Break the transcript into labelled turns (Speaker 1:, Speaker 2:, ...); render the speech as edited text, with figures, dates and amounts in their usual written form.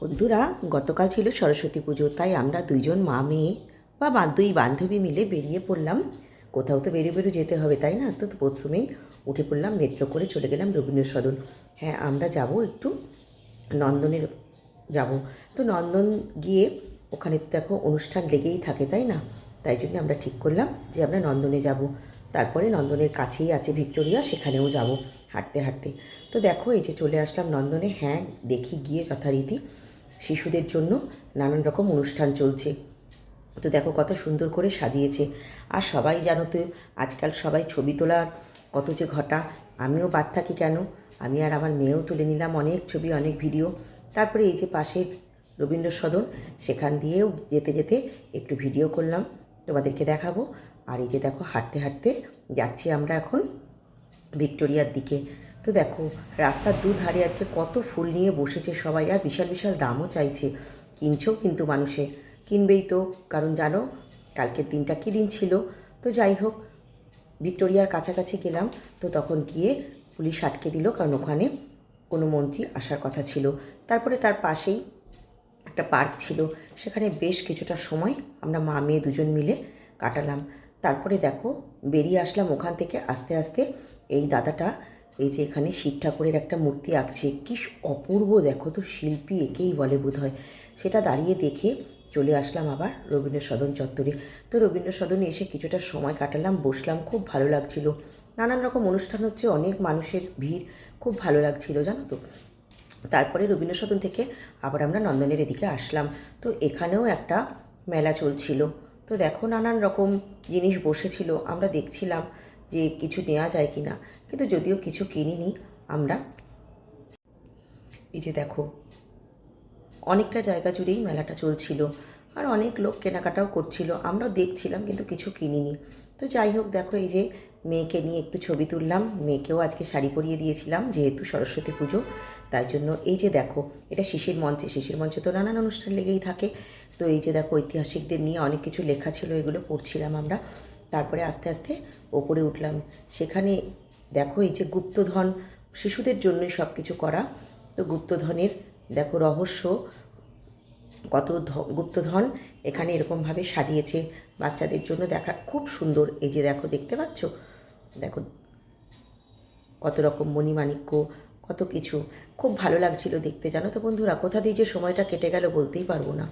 Speaker 1: বন্ধুরা, গতকাল ছিল সরস্বতী পুজো, তাই আমরা দুইজন মা মেয়ে বা দুই বান্ধবী মিলে বেরিয়ে পড়লাম। কোথাও তো বেরিয়ে যেতে হবে, তাই না? তো প্রথমেই উঠে পড়লাম, মেট্রো করে চলে গেলাম রবীন্দ্র সদন। হ্যাঁ, আমরা যাব একটু নন্দনের যাব। তো নন্দন গিয়ে ওখানে দেখো অনুষ্ঠান লেগেই থাকে, তাই না? তাই জন্য আমরা ঠিক করলাম যে আমরা নন্দনে যাব। তারপরে নন্দনের কাছেই আছে ভিক্টোরিয়া, সেখানেও যাব হাঁটতে হাঁটতে। তো দেখো, এই যে চলে আসলাম নন্দনে। হ্যাঁ, দেখি গিয়ে যথারীতি শিশুদের জন্য নানান রকম অনুষ্ঠান চলছে। তো দেখো কত সুন্দর করে সাজিয়েছে। আর সবাই জানো তো, আজকাল সবাই ছবি তোলার কত যে ঘটা। আমিও বাদ থাকি কেন, আমি আর আমার মেয়েও তুলে নিলাম অনেক ছবি, অনেক ভিডিও। তারপরে এই যে পাশের রবীন্দ্র সদন, সেখান দিয়েও যেতে যেতে একটু ভিডিও করলাম, তোমাদেরকে দেখাবো। আর এই যে দেখো, হাঁটতে হাঁটতে যাচ্ছি আমরা এখন ভিক্টোরিয়ার দিকে। তো দেখো, রাস্তার দুধারে আজকে কত ফুল নিয়ে বসেছে সবাই, আর বিশাল বিশাল দামও চাইছে। কিনছেও কিন্তু মানুষে, কিনবেই তো, কারণ জানো কালকের দিনটা কী দিন ছিল। তো যাই হোক, ভিক্টোরিয়ার কাছাকাছি গেলাম, তো তখন গিয়ে পুলিশ আটকে দিল, কারণ ওখানে কোনো মন্ত্রী আসার কথা ছিল। তারপরে তার পাশেই একটা পার্ক ছিল, সেখানে বেশ কিছুটা সময় আমরা মা মেয়ে দুজন মিলে কাটালাম। তারপরে দেখো, বেরিয়ে আসলাম ওখান থেকে আস্তে আস্তে। এই দাদাটা এই যে এখানে শিব ঠাকুরের একটা মূর্তি আঁকছে, কি অপূর্ব দেখো তো, শিল্পী একেই বলে বোধ হয়। সেটা দাঁড়িয়ে দেখে চলে আসলাম আবার রবীন্দ্র সদন চত্বরে। তো রবীন্দ্র সদনে এসে কিছুটা সময় কাটালাম, বসলাম, খুব ভালো লাগছিল। নানান রকম অনুষ্ঠান হচ্ছে, অনেক মানুষের ভিড়, খুব ভালো লাগছিল জানো তো। তারপরে রবীন্দ্র সদন থেকে আবার আমরা নন্দনের এদিকে আসলাম। তো এখানেও একটা মেলা চলছিল। তো দেখো, নানান রকম জিনিস বসেছিল, আমরা দেখছিলাম যে কিছু নেওয়া যায় কি না, কিন্তু যদিও কিছু কিনিনি আমরা। এই যে দেখো, অনেকটা জায়গা জুড়েই মেলাটা চলছিল, আর অনেক লোক কেনাকাটাও করছিল, আমরাও দেখছিলাম কিন্তু কিছু কিনিনি। তো যাই হোক, দেখো এই যে মেয়েকে নিয়ে একটু ছবি তুললাম, মেয়েকেও আজকে শাড়ি পরিয়ে দিয়েছিলাম, যেহেতু সরস্বতী পুজো তাই জন্য। এই যে দেখো, এটা শিশির মঞ্চে, শিশির মঞ্চে তো নানান অনুষ্ঠান লেগেই থাকে। তো এই যে দেখো, ঐতিহাসিকদের নিয়ে অনেক কিছু লেখা ছিল, এগুলো পড়ছিলাম আমরা। তারপরে আস্তে আস্তে ওপরে উঠলাম, সেখানে দেখো এই যে গুপ্তধন, শিশুদের জন্যই সব কিছু করা। তো গুপ্তধনের দেখো রহস্য, কত গুপ্তধন এখানে এরকমভাবে সাজিয়েছে বাচ্চাদের জন্য, দেখা খুব সুন্দর। এই যে দেখো, দেখতে পাচ্ছ, দেখো কত রকম মণিমাণিক্য, কত কিছু, খুব ভালো লাগছিল দেখতে। জানো তো বন্ধুরা, কোথা দিয়ে যে সময়টা কেটে গেল বলতেই পারবো না।